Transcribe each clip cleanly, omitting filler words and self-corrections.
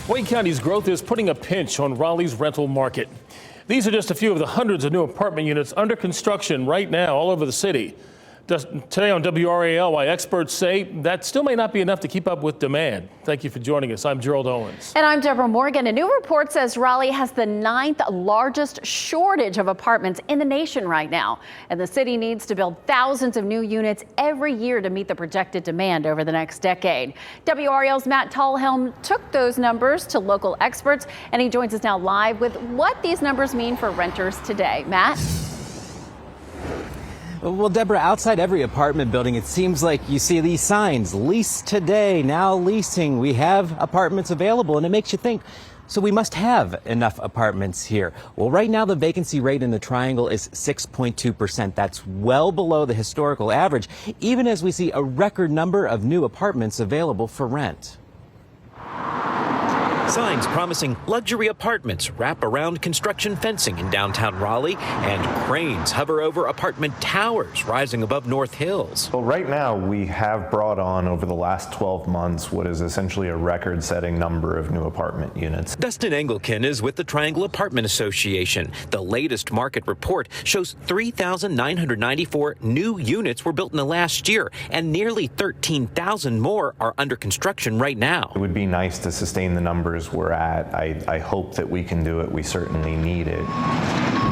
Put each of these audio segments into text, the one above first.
Wayne County's growth is putting a pinch on Raleigh's rental market. These are just a few of the hundreds of new apartment units under construction right now all over the city. Today on WRAL, why experts say that still may not be enough to keep up with demand. Thank you for joining us. I'm Gerald Owens. And I'm Deborah Morgan. A new report says Raleigh has the 9th largest shortage of apartments in the nation right now. And the city needs to build thousands of new units every year to meet the projected demand over the next decade. WRAL's Matt Talhelm took those numbers to local experts, and he joins us now live with what these numbers mean for renters today. Matt? Well, Deborah, outside every apartment building, it seems like you see these signs, lease today, now leasing. We have apartments available, and it makes you think, so we must have enough apartments here. Well, right now, the vacancy rate in the Triangle is 6.2%. That's well below the historical average, even as we see a record number of new apartments available for rent. Signs promising luxury apartments wrap around construction fencing in downtown Raleigh, and cranes hover over apartment towers rising above North Hills. Well, right now we have brought on over the last 12 months what is essentially a record-setting number of new apartment units. Dustin Engelken is with the Triangle Apartment Association. The latest market report shows 3,994 new units were built in the last year, and nearly 13,000 more are under construction right now. It would be nice to sustain the numbers we're at. I hope that we can do it. We certainly need it.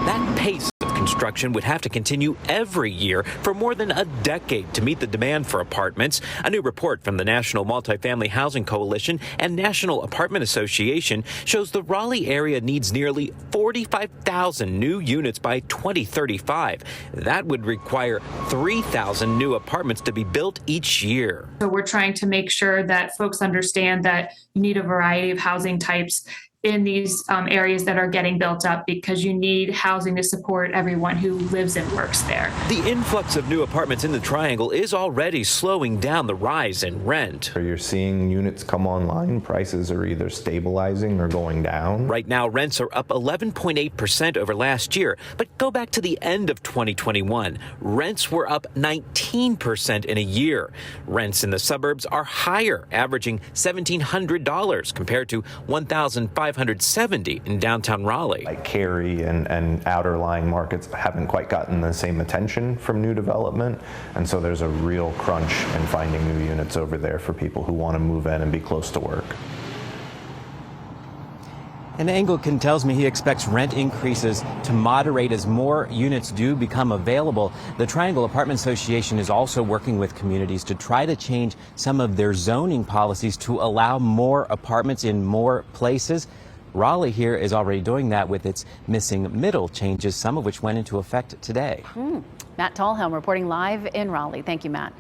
That pace of construction would have to continue every year for more than a decade to meet the demand for apartments. A new report from the National Multifamily Housing Coalition and National Apartment Association shows the Raleigh area needs nearly 45,000 new units by 2035. That would require 3,000 new apartments to be built each year. So we're trying to make sure that folks understand that you need a variety of housing types in these areas that are getting built up, because you need housing to support everyone who lives and works there. The influx of new apartments in the Triangle is already slowing down the rise in rent. You're seeing units come online. Prices are either stabilizing or going down. Right now, rents are up 11.8% over last year. But go back to the end of 2021. Rents were up 19% in a year. Rents in the suburbs are higher, averaging $1,700 compared to $1,570 in downtown Raleigh. Like Cary and outer lying markets haven't quite gotten the same attention from new development, and so there's a real crunch in finding new units over there for people who want to move in and be close to work. And Engelken tells me he expects rent increases to moderate as more units do become available. The Triangle Apartment Association is also working with communities to try to change some of their zoning policies to allow more apartments in more places. Raleigh here is already doing that with its missing middle changes, some of which went into effect today. Matt Talhelm reporting live in Raleigh. Thank you, Matt.